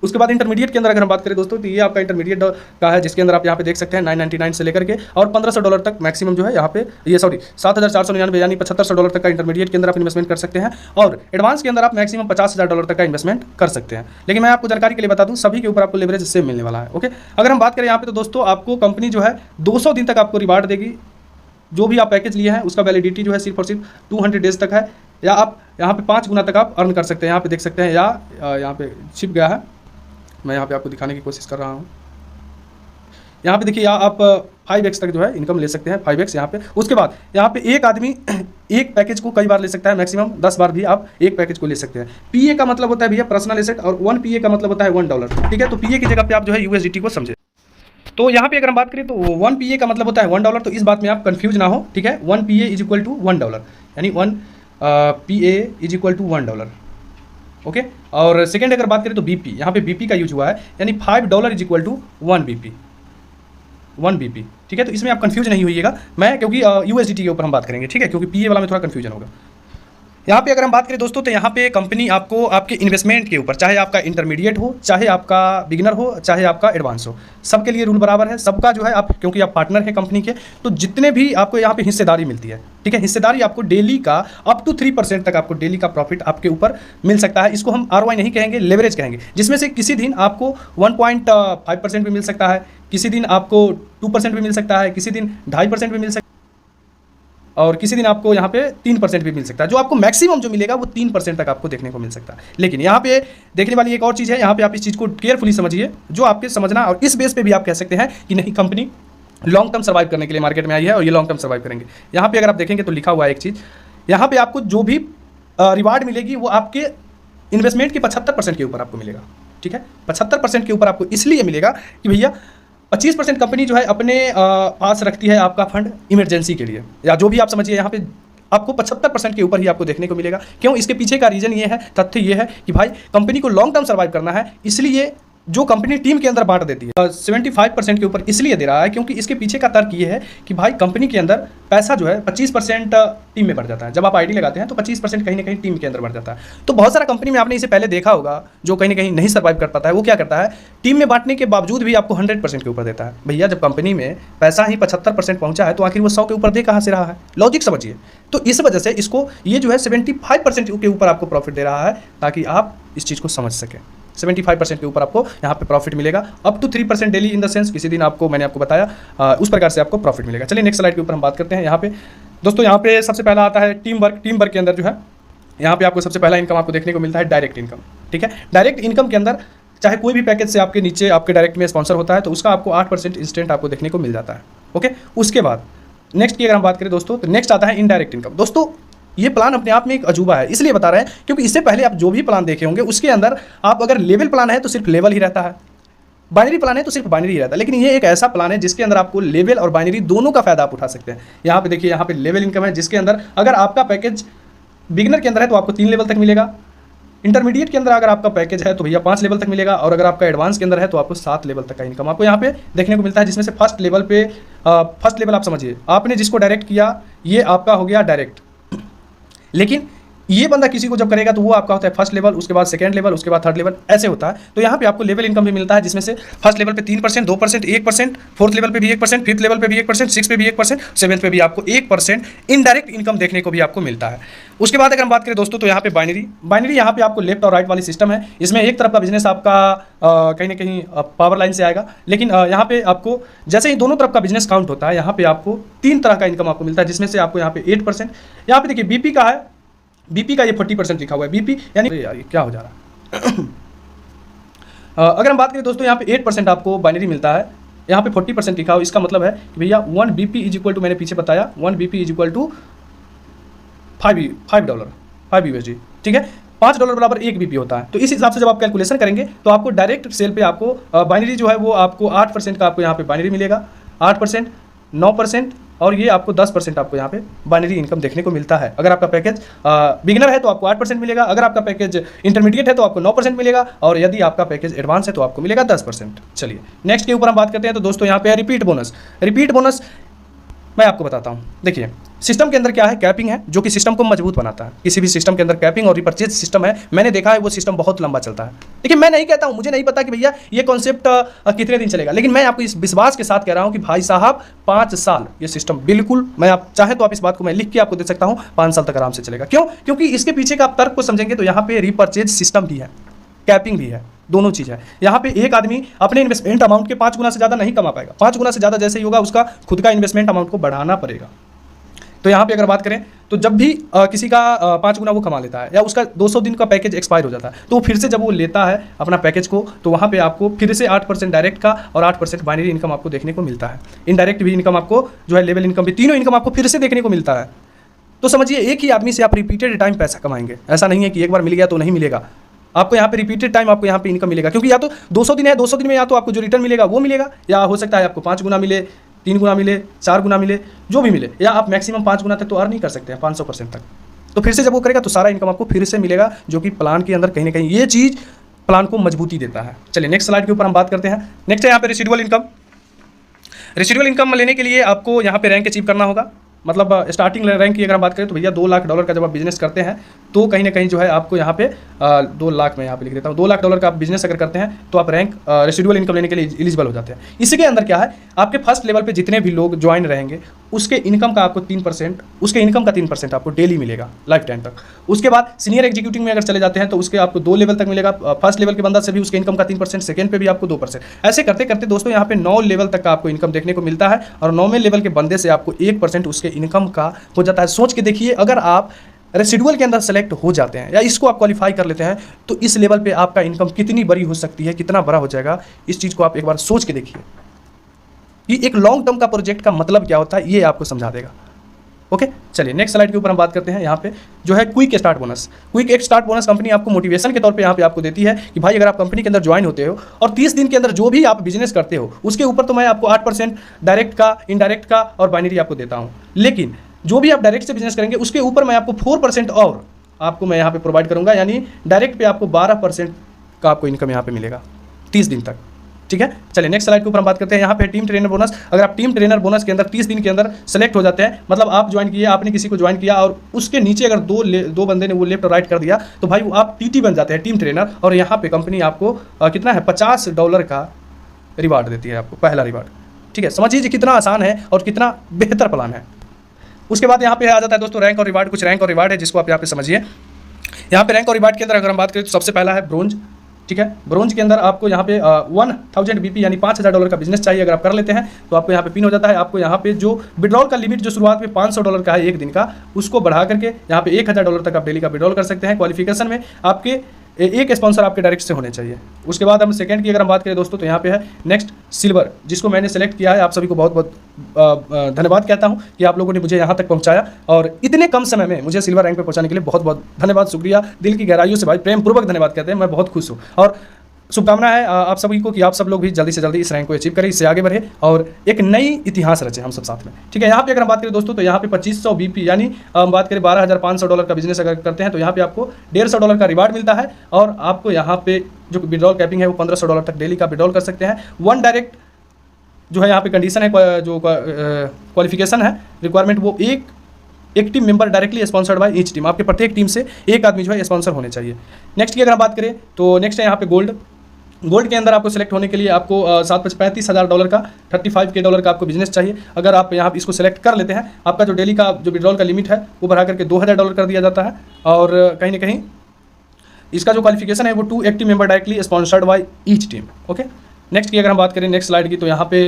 उसके बाद इंटरमीडिएट के अंदर अगर हम बात करें दोस्तों, तो ये आपका इंटरमीडिएट का है, जिसके अंदर आप यहाँ पे देख सकते हैं $999 से लेकर के और $1500 तक मैक्सिमम जो है यहाँ पे, ये सॉरी $7499 यानी $7500 तक का इंटरमीडिएट के अंदर आप इन्वेस्टमेंट कर सकते हैं, और एडवांस के अंदर आप मैक्सिमम $50,000 तक का इन्वेस्टमेंट कर सकते हैं। लेकिन मैं आपको जानकारी के लिए बता दूँ, सभी के ऊपर आपको लेवरेज सेम मिलने वाला है, ओके। अगर हम बात करें यहाँ पे तो दोस्तों आपको कंपनी जो है 200 दिन तक आपको रिवार्ड देगी। जो भी आप पैकेज लिए हैं उसका वैलिडिटी जो है सिर्फ और सिर्फ 200 डेज तक है, या आप यहाँ पे 5 गुना तक आप अर्न कर सकते हैं। यहाँ पे देख सकते हैं, या यहाँ पे छिप गया है, मैं यहाँ पे आपको दिखाने की कोशिश कर रहा हूँ। यहाँ पे देखिए, यहाँ आप 5x तक जो है इनकम ले सकते हैं, 5x यहाँ पे। उसके बाद यहाँ पे एक आदमी एक पैकेज को कई बार ले सकता है, मैक्सिमम 10 बार भी आप एक पैकेज को ले सकते हैं। PA का मतलब होता है भैया पर्सनल एसेट, और 1 PA का मतलब होता है $1, ठीक है। तो PA की जगह पे आप जो है USDT को समझे। तो यहाँ पे अगर हम बात करें तो 1 PA का मतलब होता है $1, तो इस बात में आप कंफ्यूज ना हो, ठीक है। 1 PA इज इक्वल टू $1, यानी 1 PA is equal to $1, okay. और सेकेंड अगर बात करें तो BP, यहाँ पे BP का यूज हुआ है, यानी $5 इज इक्वल टू 1 BP, ठीक है। तो इसमें आप कंफ्यूज नहीं होइएगा, मैं क्योंकि USDT के ऊपर हम बात करेंगे, ठीक है, क्योंकि PA वाला में थोड़ा कंफ्यूजन होगा। यहाँ पे अगर हम बात करें दोस्तों, तो यहाँ पे कंपनी आपको आपके इन्वेस्टमेंट के ऊपर, चाहे आपका इंटरमीडिएट हो, चाहे आपका बिगिनर हो, चाहे आपका एडवांस हो, सबके लिए रूल बराबर है। सबका जो है आप, क्योंकि आप पार्टनर हैं कंपनी के, तो जितने भी आपको यहाँ पे हिस्सेदारी मिलती है, ठीक है, हिस्सेदारी आपको डेली का अप टू 3% तक आपको डेली का प्रॉफिट आपके ऊपर मिल सकता है। इसको हम ROI नहीं कहेंगे, लेवरेज कहेंगे, जिसमें से किसी दिन आपको 1.5% भी मिल सकता है, किसी दिन आपको 2% भी मिल सकता है, किसी दिन 2.5% भी मिल सकता है, और किसी दिन आपको यहाँ पे 3% भी मिल सकता है। जो आपको मैक्सिमम जो मिलेगा वो 3% तक आपको देखने को मिल सकता है। लेकिन यहाँ पे देखने वाली एक और चीज़ है, यहाँ पे आप इस चीज़ को केयरफुली समझिए, जो आपके समझना, और इस बेस पे भी आप कह सकते हैं कि नहीं, कंपनी लॉन्ग टर्म सर्वाइव करने के लिए मार्केट में आई है और ये लॉन्ग टर्म सर्वाइव करेंगे। यहाँ पे अगर आप देखेंगे तो लिखा हुआ है एक चीज़, यहाँ पे आपको जो भी रिवार्ड मिलेगी वो आपके इन्वेस्टमेंट के 75% के ऊपर आपको मिलेगा। ठीक है, 75% के ऊपर आपको इसलिए मिलेगा कि भैया 25% कंपनी जो है अपने पास रखती है आपका फंड इमरजेंसी के लिए, या जो भी आप समझिए, यहाँ पे आपको 75% के ऊपर ही आपको देखने को मिलेगा। क्यों? इसके पीछे का रीज़न ये है, तथ्य ये है कि भाई कंपनी को लॉन्ग टर्म सर्वाइव करना है, इसलिए जो कंपनी टीम के अंदर बांट देती है 75% के ऊपर इसलिए दे रहा है क्योंकि इसके पीछे का तर्क ये है कि भाई कंपनी के अंदर पैसा जो है 25% टीम में बढ़ जाता है। जब आप आईडी लगाते हैं तो 25% कहीं ना कहीं टीम के अंदर बढ़ जाता है। तो बहुत सारा कंपनी में आपने इसे पहले देखा होगा, जो कहीं ना कहीं नहीं सर्वाइव कर पाता है, वो क्या करता है, टीम में बांटने के बावजूद भी आपको 100% के ऊपर देता है। भैया जब कंपनी में पैसा ही 75% पहुंचा है तो आखिर वो 100 के ऊपर दे कहाँ से रहा है? लॉजिक समझिए। तो इस वजह से इसको ये जो है 75% के ऊपर आपको प्रॉफिट दे रहा है, ताकि आप इस चीज़ को समझ सकें। 75% के ऊपर आपको यहाँ पे प्रॉफिट मिलेगा, up to 3% daily, in the sense किसी दिन आपको, मैंने आपको बताया उस प्रकार से आपको प्रॉफिट मिलेगा। चलिए नेक्स्ट स्लाइड के ऊपर हम बात करते हैं। यहाँ पे दोस्तों, यहाँ पे सबसे पहला आता है टीम वर्क। टीम वर्क के अंदर जो है यहाँ पे आपको सबसे पहला इनकम आपको देखने को मिलता है डायरेक्ट इनकम। ठीक है, डायरेक्ट इनकम के अंदर चाहे कोई भी पैकेज से आपके नीचे आपके डायरेक्ट में स्पॉन्सर होता है तो उसका आपको 8% इंस्टेंट आपको देखने को मिल जाता है। ओके, उसके बाद नेक्स्ट की अगर हम बात करें दोस्तों, तो नेक्स्ट आता है इनडायरेक्ट इनकम। दोस्तों ये प्लान अपने आप में एक अजूबा है, इसलिए बता रहे हैं क्योंकि इससे पहले आप जो भी प्लान देखे होंगे उसके अंदर आप अगर लेवल प्लान है तो सिर्फ लेवल ही रहता है, बाइनरी प्लान है तो सिर्फ बाइनरी ही रहता है। लेकिन ये एक ऐसा प्लान है जिसके अंदर आपको लेवल और बाइनरी दोनों का फायदा आप उठा सकते हैं। यहाँ पे देखिए, यहाँ पे लेवल इनकम है जिसके अंदर अगर आपका पैकेज बिगिनर के अंदर है तो आपको 3 लेवल तक मिलेगा, इंटरमीडिएट के अंदर अगर आपका पैकेज है तो भैया 5 लेवल तक मिलेगा, और अगर आपका एडवांस के अंदर है तो आपको 7 लेवल तक का इनकम आपको यहाँ पे देखने को मिलता है। जिसमें से फर्स्ट लेवल आप समझिए, आपने जिसको डायरेक्ट किया ये आपका हो गया डायरेक्ट, लेकिन ये बंदा किसी को जब करेगा तो वो आपका होता है फर्स्ट लेवल, उसके बाद सेकंड लेवल, उसके बाद थर्ड लेवल, ऐसे होता है। तो यहाँ पे आपको लेवल इनकम भी मिलता है जिसमें से फर्स्ट लेवल पे 3%, 2%, 1%, फोर्थ लेवल पे भी 1%, फिफ्थ लेवल पे भी 1%, सिक्स पे भी 1%, सेवन्थ पे भी आपको 1% इनडायरेक्ट इनकम देखने को भी आपको मिलता है। उसके बाद अगर हम बात करें दोस्तों, तो यहाँ पे बाइनरी यहाँ पे आपको लेफ्ट और राइट वाली सिस्टम है। इसमें एक तरफ का बिजनेस आपका कहीं ना कहीं पावर लाइन से आएगा, लेकिन यहाँ पे आपको जैसे ही दोनों तरफ का बिजनेस काउंट होता है, यहाँ पे आपको 3 तरह का इनकम आपको मिलता है, जिसमें से आपको यहाँ पे 8%, यहाँ पे देखिए बीपी का है, बीपी का ये 40% लिखा हुआ है। बीपी यानी यार ये क्या हो जा रहा है अगर हम बात करें दोस्तों, यहाँ पे 8% आपको बाइनरी मिलता है, यहाँ पे 40% लिखा हुआ। इसका मतलब है कि भैया 1 BP इज इक्वल टू, मैंने पीछे बताया 1 BP is equal to $5 USD। ठीक है, $5 बराबर 1 BP होता है। तो इस हिसाब से जब आप कैलकुलेशन करेंगे तो आपको डायरेक्ट सेल पे आपको बाइनरी जो है वो आपको 8% का आपको यहाँ पे बाइनरी मिलेगा, 8%, 9%, और ये आपको 10% आपको यहाँ पे बाइनरी इनकम देखने को मिलता है। अगर आपका पैकेज बिगिनर है तो आपको 8% मिलेगा, अगर आपका पैकेज इंटरमीडिएट है तो आपको 9% मिलेगा, और यदि आपका पैकेज एडवांस है तो आपको मिलेगा 10%। चलिए नेक्स्ट के ऊपर हम बात करते हैं। तो दोस्तों यहाँ पे है रिपीट बोनस। रिपीट बोनस मैं आपको बताता हूँ। देखिए सिस्टम के अंदर क्या है, कैपिंग है जो कि सिस्टम को मजबूत बनाता है। किसी भी सिस्टम के अंदर कैपिंग और रिपर्चेज सिस्टम है, मैंने देखा है वो सिस्टम बहुत लंबा चलता है। देखिए मैं नहीं कहता हूँ, मुझे नहीं पता कि भैया ये कॉन्सेप्ट कितने दिन चलेगा, लेकिन मैं आपको इस विश्वास के साथ कह रहा हूँ कि भाई साहब 5 साल ये सिस्टम बिल्कुल, मैं आप चाहे तो आप इस बात को मैं लिख के आपको दे सकता हूँ, 5 साल तक आराम से चलेगा। क्यों? क्योंकि इसके पीछे का आप तर्क को समझेंगे तो यहाँ पे रिपर्चेज सिस्टम भी है, कैपिंग भी है, दोनों चीज़ है। यहाँ पे एक आदमी अपने इन्वेस्टमेंट अमाउंट के 5 गुना से ज़्यादा नहीं कमा पाएगा। 5 गुना से ज़्यादा जैसे ही होगा उसका खुद का इन्वेस्टमेंट अमाउंट को बढ़ाना पड़ेगा। तो यहाँ पे अगर बात करें तो जब भी किसी का 5 गुना वो कमा लेता है, या उसका 200 दिन का पैकेज एक्सपायर हो जाता है, तो फिर से जब वो लेता है अपना पैकेज को, तो वहाँ पे आपको फिर से 8% डायरेक्ट का और 8% बाइनरी इनकम आपको देखने को मिलता है। इनडायरेक्ट भी इनकम आपको जो है, लेवल इनकम भी, तीनों इनकम आपको फिर से देखने को मिलता है। तो समझिए एक ही आदमी से आप रिपीटेड टाइम पैसा कमाएंगे, ऐसा नहीं है कि एक बार मिल गया तो नहीं मिलेगा। आपको यहाँ पे रिपीटेड टाइम आपको यहाँ पे इनकम मिलेगा, क्योंकि या तो 200 दिन है, 200 दिन में या तो आपको जो रिटर्न मिलेगा वो मिलेगा, या हो सकता है आपको 5 गुना मिले, 3 गुना मिले, 4 गुना मिले, जो भी मिले, या आप मैक्सिमम 5 गुना तक तो अर्न नहीं कर सकते हैं, 500% तक। तो फिर से जब वो करेगा तो सारा इनकम आपको फिर से मिलेगा, जो कि प्लान के अंदर कहीं ना कहीं ये चीज़ प्लान को मजबूती देता है। चलिए नेक्स्ट स्लाइड के ऊपर हम बात करते हैं। नेक्स्ट है यहाँ पे रेसिडुअल इनकम। रेसिडुअल इनकम लेने के लिए आपको यहाँ पे रैंक अचीव करना होगा। मतलब स्टार्टिंग रैंक की अगर हम बात करें तो भैया $2 लाख का जब आप बिजनेस करते हैं तो कहीं ना कहीं जो है आपको यहाँ पे 2 लाख में यहाँ पे लिख देता हूँ, $2 लाख का आप बिजनेस अगर करते हैं तो आप रैंक रेसिडुअल इनकम लेने के लिए एलिजिबल हो जाते हैं। इसके अंदर क्या है, आपके फर्स्ट लेवल पे जितने भी लोग ज्वाइन रहेंगे उसके इनकम का आपको 3%, उसके इनकम का 3% आपको डेली मिलेगा लाइफ टाइम तक। उसके बाद सीनियर एग्जीक्यूटिव में अगर चले जाते हैं तो उसके आपको 2 लेवल तक मिलेगा। फर्स्ट लेवल के बंदा से भी उसके इनकम का 3%, सेकंड पे भी आपको 2%। ऐसे करते करते दोस्तों यहाँ पे 9 लेवल तक का आपको इनकम देखने को मिलता है, और 9वें लेवल के बंदे से आपको 1% उसके इनकम का हो जाता है। सोच के देखिए, अगर आप रेसिडुअल के अंदर सेलेक्ट हो जाते हैं या इसको आप क्वालिफाई कर लेते हैं तो इस लेवल पे आपका इनकम कितनी बड़ी हो सकती है, कितना बड़ा हो जाएगा, इस चीज़ को आप एक बार सोच के देखिए। ये एक लॉन्ग टर्म का प्रोजेक्ट का मतलब क्या होता है ये आपको समझा देगा। ओके, चलिए नेक्स्ट स्लाइड के ऊपर हम बात करते हैं। यहाँ पे जो है क्विक स्टार्ट बोनस। क्विक एक स्टार्ट बोनस कंपनी आपको मोटिवेशन के तौर पे यहाँ पे आपको देती है कि भाई अगर आप कंपनी के अंदर ज्वाइन होते हो और 30 दिन के अंदर जो भी आप बिजनेस करते हो उसके ऊपर तो मैं आपको 8% डायरेक्ट का, इनडायरेक्ट का और बाइनरी आपको देता हूँ, लेकिन जो भी आप डायरेक्ट से बिजनेस करेंगे उसके ऊपर मैं आपको 4% और आपको मैं यहाँ पे प्रोवाइड करूँगा, यानी डायरेक्ट पे आपको 12% का आपको इनकम यहाँ पे मिलेगा 30 दिन तक। ठीक है, चलिए नेक्स्ट स्लाइड के ऊपर हम बात करते हैं। यहाँ पे टीम ट्रेनर बोनस। अगर आप टीम ट्रेनर बोनस के अंदर 30 दिन के अंदर सेलेक्ट हो जाते हैं, मतलब आप ज्वाइन किए, आपने किसी को ज्वाइन किया और उसके नीचे अगर दो बंदे ने वो लेफ्ट और राइट कर दिया तो भाई वो आप टीटी बन जाते हैं, टीम ट्रेनर। और यहाँ पे कंपनी आपको कितना है, $50 का रिवार्ड देती है आपको, पहला रिवार्ड। ठीक है, समझ लीजिए कितना आसान है और कितना बेहतर प्लान है। उसके बाद यहाँ पे आ जाता है दोस्तों रैंक और रिवार्ड। कुछ रैंक और रिवार्ड है जिसको आप यहाँ पे समझिए। यहाँ पे रैंक और रिवार्ड के अंदर अगर हम बात करें तो सबसे पहला है ब्रोंज। ठीक है, ब्रोंज के अंदर आपको यहाँ पे 1000 BP यानी $5000 का बिजनेस चाहिए। अगर आप कर लेते हैं तो आपको यहाँ पे पिन हो जाता है। आपको यहाँ पे जो विड्रॉल का लिमिट जो शुरुआत में $500 का है एक दिन का, उसको बढ़ा करके यहाँ पे $1000 तक आप डेली का विड्रॉल कर सकते हैं। क्वालिफिकेशन में आपके एक स्पॉन्सर आपके डायरेक्ट से होने चाहिए। उसके बाद हम सेकंड की अगर हम बात करें दोस्तों तो यहाँ पे है नेक्स्ट सिल्वर, जिसको मैंने सेलेक्ट किया है। आप सभी को बहुत बहुत धन्यवाद कहता हूँ कि आप लोगों ने मुझे यहाँ तक पहुँचाया और इतने कम समय में मुझे सिल्वर रैंक पे पहुँचाने के लिए बहुत बहुत धन्यवाद, शुक्रिया, दिल की गहराइयों से भाई प्रेम पूर्वक धन्यवाद कहते हैं। मैं बहुत खुश हूँ और शुभकामना है आप सभी को कि आप सब लोग भी जल्दी से जल्दी इस रैंक को अचीव करें, इससे आगे बढ़े और एक नई इतिहास रचे हम सब साथ में। ठीक है, यहाँ पे अगर हम बात करें दोस्तों तो यहाँ पे 2500 BP यानी हम बात करें $12500 का बिजनेस अगर करते हैं तो यहाँ पे आपको $150 का रिवार्ड मिलता है और आपको यहाँ पे जो विड्रॉल कैपिंग है वो $1500 तक डेली का विड्रॉल कर सकते हैं। वन डायरेक्ट जो है यहाँ पे कंडीशन है, जो क्वालिफिकेशन है रिक्वायरमेंट, वो एक team member directly sponsored by each team. आपके प्रत्येक टीम से एक आदमी जो है स्पॉन्सर होने चाहिए। नेक्स्ट की अगर हम बात करें तो नेक्स्ट है यहाँ पे गोल्ड के अंदर आपको सेलेक्ट होने के लिए आपको $35,000 का $35K का आपको बिजनेस चाहिए। अगर आप यहाँ इसको सेलेक्ट कर लेते हैं, आपका जो डेली का जो विड्रॉल का लिमिट है वो बढ़ा करके $2000 कर दिया जाता है और कहीं ना कहीं इसका जो क्वालिफिकेशन है वो 2 active member directly sponsored by each team. Okay, next की अगर हम बात करें नेक्स्ट स्लाइड की तो यहाँ पे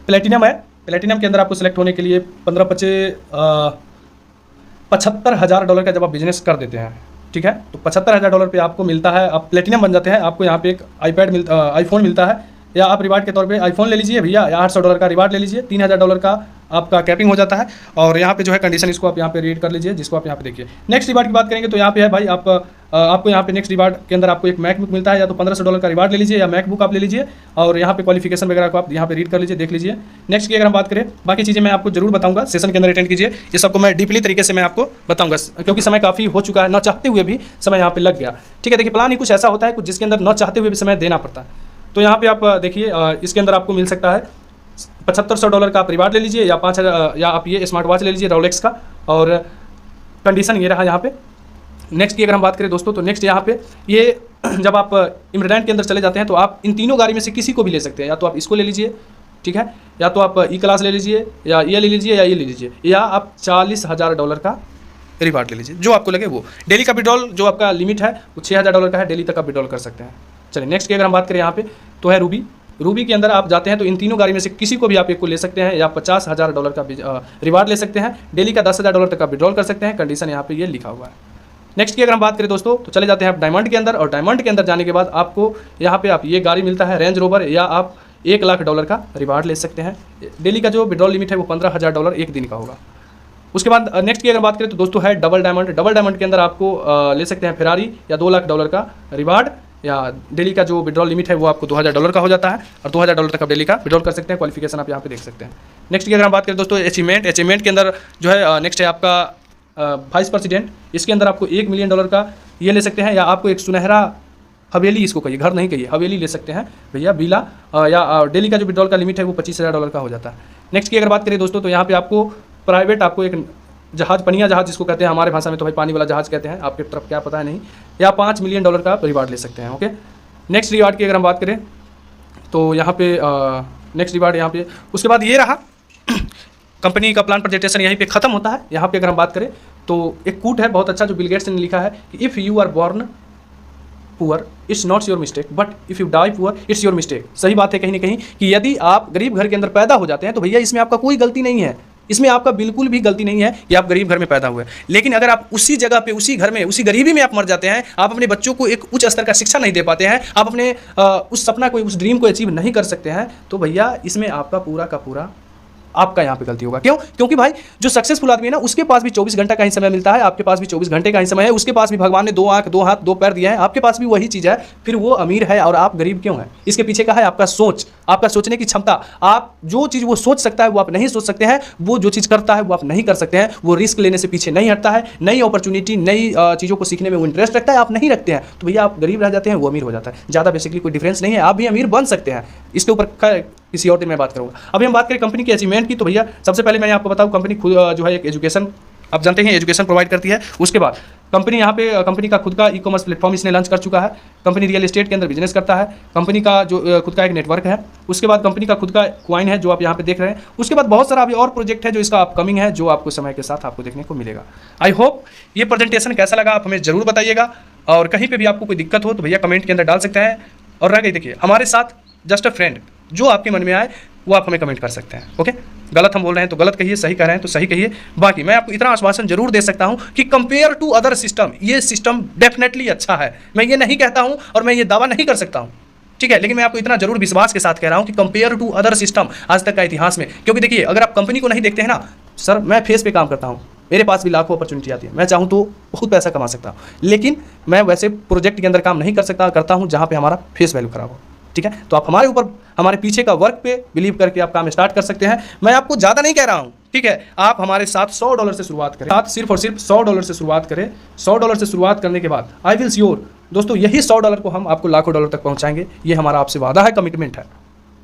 प्लेटिनम है। प्लेटिनम के अंदर आपको सेलेक्ट होने के लिए $75,000 का जब आप बिजनेस कर देते हैं, ठीक है, तो $75,000 पे आपको मिलता है, आप प्लेटिनम बन जाते हैं। आपको यहाँ पे एक आईफोन मिलता है, या आप रिवार्ड के तौर पे आईफोन ले लीजिए भैया, या $800 का रिवार्ड ले लीजिए, $3000 का आपका कैपिंग हो जाता है। और यहाँ पे जो है कंडीशन इसको आप यहाँ पे रीड कर लीजिए, जिसको आप यहाँ पे देखिए। नेक्स्ट रिवार्ड की बात करेंगे तो यहाँ पे है भाई आपको यहाँ पे नेक्स्ट रिवार्ड के अंदर आपको एक मैकबुक मिलता है, या तो $1500 का रिवार्ड ले लीजिए या मैकबुक आप ले लीजिए और यहाँ पे क्वालिफिकेशन वगैरह को आप यहाँ पे रीड कर लीजिए, देख लीजिए। नेक्स्ट की अगर हम बात करें, बाकी चीज़ें मैं आपको जरूर बताऊँगा, सेशन के अंदर अटेंड कीजिए, ये सबको मैं डीपली तरीके से मैं आपको बताऊँगा क्योंकि समय काफ़ी हो चुका है, न चाहते हुए भी समय यहाँ पे लग गया। ठीक है, देखिए प्लान ही कुछ ऐसा होता है कुछ जिसके अंदर न चाहते हुए भी समय देना पड़ता है। तो यहाँ पे आप देखिए इसके अंदर आपको मिल सकता है $7500 का आप रिवार्ड ले लीजिए, या 5000 या आप ये स्मार्ट वॉच ले लीजिए रोलेक्स का, और कंडीशन ये रहा यहाँ पे। नेक्स्ट की अगर हम बात करें दोस्तों तो नेक्स्ट यहाँ पे ये जब आप इमरडेंट के अंदर चले जाते हैं तो आप इन तीनों गाड़ी में से किसी को भी ले सकते हैं, या तो आप इसको ले लीजिए, ठीक है, या तो आप ई क्लास ले लीजिए, या ये ले लीजिए, या ये ले लीजिए, या आप $40,000 का रिवार्ड ले लीजिए, जो आपको लगे वो। डेली का विड्रॉल जो आपका लिमिट है वो $6000 का है, डेली तक आप विड्रॉल कर सकते हैं। चलिए नेक्स्ट की अगर हम बात करें यहाँ पे तो है रूबी के अंदर आप जाते हैं तो इन तीनों गाड़ी में से किसी को भी आप एक को ले सकते हैं, या $50,000 का रिवार्ड ले सकते हैं, डेली का $10,000 तक का विड्रॉल कर सकते हैं। कंडीशन यहाँ पे ये लिखा हुआ है। नेक्स्ट की अगर हम बात करें दोस्तों तो चले जाते हैं आप डायमंड के अंदर, और डायमंड के अंदर जाने के बाद आपको यहाँ पे आप ये गाड़ी मिलता है रेंज रोवर, या आप $1,00,000 का रिवार्ड ले सकते हैं। डेली का जो विड्रॉल लिमिट है वो $15,000 एक दिन का होगा। उसके बाद नेक्स्ट की अगर बात करें तो दोस्तों है डबल डायमंड। डबल डायमंड के अंदर आपको ले सकते हैं फेरारी, या $2,00,000 का रिवार्ड, या डेली का जो विड्रॉल लिमिट है वो आपको $2000 का हो जाता है, और $2000 तक आप डेली का विड्रॉल कर सकते हैं। क्वालिफिकेशन आप यहाँ पे देख सकते हैं। नेक्स्ट की अगर हम बात करें दोस्तों अचीवमेंट के अंदर जो है नेक्स्ट है आपका वाइस प्रेसिडेंट। इसके अंदर आपको $1 मिलियन का ये ले सकते हैं, या आपको एक सुनहरा हवेली, इसको कहिए, घर नहीं कहिए, हवेली ले सकते हैं भैया बिला, या डेली का जो विड्रॉल का लिमिट है वो $25,000 का हो जाता है। नेक्स्ट की अगर बात करें दोस्तों तो यहाँ पे आपको प्राइवेट आपको एक जहाज, पनिया जहाज जिसको कहते हैं, हमारे भाषा में तो भाई पानी वाला जहाज कहते हैं, आपके तरफ क्या पता है नहीं, या $5 मिलियन का रिवार्ड ले सकते हैं। ओके, नेक्स्ट रिवार्ड की अगर हम बात करें तो यहाँ पे नेक्स्ट रिवार्ड यहाँ पे, उसके बाद ये रहा कंपनी का प्लान प्रेजेंटेशन यहीं पे खत्म होता है। यहाँ पे अगर हम बात करें तो एक कूट है बहुत अच्छा जो बिल गेट्स ने लिखा है कि if you are born poor it's not your mistake, but if you die poor it's your mistake. सही बात है कहीं ना कहीं कि यदि आप गरीब घर के अंदर पैदा हो जाते हैं तो भैया इसमें आपका कोई गलती नहीं है, इसमें आपका बिल्कुल भी गलती नहीं है कि आप गरीब घर में पैदा हुए। लेकिन अगर आप उसी जगह पे, उसी घर में, उसी गरीबी में आप मर जाते हैं, आप अपने बच्चों को एक उच्च स्तर का शिक्षा नहीं दे पाते हैं, आप अपने उस सपना को, उस ड्रीम को अचीव नहीं कर सकते हैं, तो भैया इसमें आपका पूरा का पूरा आपका यहाँ पे गलती होगा। क्यों? क्योंकि भाई जो सक्सेसफुल आदमी है ना, उसके पास भी 24 घंटा का ही समय मिलता है, आपके पास भी 24 घंटे का ही समय है, उसके पास भी भगवान ने 2 आंख, 2 हाथ, 2 पैर दिए हैं, आपके पास भी वही चीज़ है, फिर वो अमीर है और आप गरीब क्यों हैं? इसके पीछे का है आपका सोच, आपका सोचने की क्षमता। आप जो चीज़ वो सोच सकता है वो आप नहीं सोच सकते हैं, वो जो चीज़ करता है वो आप नहीं कर सकते हैं, वो रिस्क लेने से पीछे नहीं हटता है, नई अपॉर्चुनिटी, नई चीज़ों को सीखने में वो इंटरेस्ट रखता है, आप नहीं रखते हैं, तो भैया आप गरीब रह जाते हैं, वो अमीर हो जाता है। ज़्यादा बेसिकली कोई डिफरेंस नहीं है, आप भी अमीर बन सकते हैं। इसके ऊपर किसी और दिन मैं बात करूँगा। अभी हम बात करें कंपनी की अचीवमेंट की, तो भैया सबसे पहले मैं आपको बताऊँ, कंपनी खुद जो है एक एजुकेशन, आप जानते हैं एजुकेशन प्रोवाइड करती है। उसके बाद कंपनी यहाँ पे कंपनी का खुद का ई-कॉमर्स प्लेटफॉर्म इसने लॉन्च कर चुका है। कंपनी रियल एस्टेट के अंदर बिजनेस करता है। कंपनी का जो खुद का एक नेटवर्क है। उसके बाद कंपनी का खुद का क्वाइन है जो आप यहाँ पे देख रहे हैं। उसके बाद बहुत सारा अभी और प्रोजेक्ट है जो इसका अपकमिंग है, जो आपको समय के साथ आपको देखने को मिलेगा। आई होप ये प्रेजेंटेशन कैसा लगा आप हमें ज़रूर बताइएगा, और कहीं पर भी आपको कोई दिक्कत हो तो भैया कमेंट के अंदर डाल सकते हैं। और रह गई देखिए हमारे साथ जस्ट अ फ्रेंड, जो आपके मन में आए वो आप हमें कमेंट कर सकते हैं। ओके, गलत हम बोल रहे हैं तो गलत कहिए, सही कह रहे हैं तो सही कहिए। बाकी मैं आपको इतना आश्वासन जरूर दे सकता हूं कि कंपेयर टू अदर सिस्टम ये सिस्टम डेफिनेटली अच्छा है। मैं ये नहीं कहता हूं और मैं ये दावा नहीं कर सकता हूं, ठीक है, लेकिन मैं आपको इतना जरूर विश्वास के साथ कह रहा हूं कि कंपेयर टू अदर सिस्टम आज तक का इतिहास में, क्योंकि देखिए अगर आप कंपनी को नहीं देखते हैं ना सर, मैं फेस पे काम करता हूँ, मेरे पास भी लाखों अपॉर्चुनिटी आती है, मैं चाहूँ तो बहुत पैसा कमा सकता हूँ, लेकिन मैं वैसे प्रोजेक्ट के अंदर काम नहीं कर सकता, करता हूँ जहाँ पे हमारा फेस वैल्यू खराब हो। ठीक है, तो आप हमारे ऊपर, हमारे पीछे का वर्क पे बिलीव करके आप काम स्टार्ट कर सकते हैं। मैं आपको ज़्यादा नहीं कह रहा हूँ, ठीक है, आप हमारे साथ $100 से शुरुआत करें, साथ सिर्फ और सिर्फ $100 से शुरुआत करें। $100 से शुरुआत करने के बाद आई विल श्योर दोस्तों यही $100 को हम आपको लाखों डॉलर तक पहुँचाएंगे। ये हमारा आपसे वादा है, कमिटमेंट है।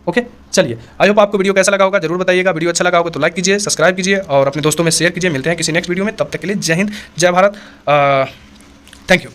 ओके, चलिए, आई होप आपको वीडियो कैसा लगा होगा जरूर बताइएगा। वीडियो अच्छा लगा होगा तो लाइक कीजिए, सब्सक्राइब कीजिए और अपने दोस्तों में शेयर कीजिए। मिलते हैं किसी नेक्स्ट वीडियो में, तब तक के लिए जय हिंद, जय भारत, थैंक यू।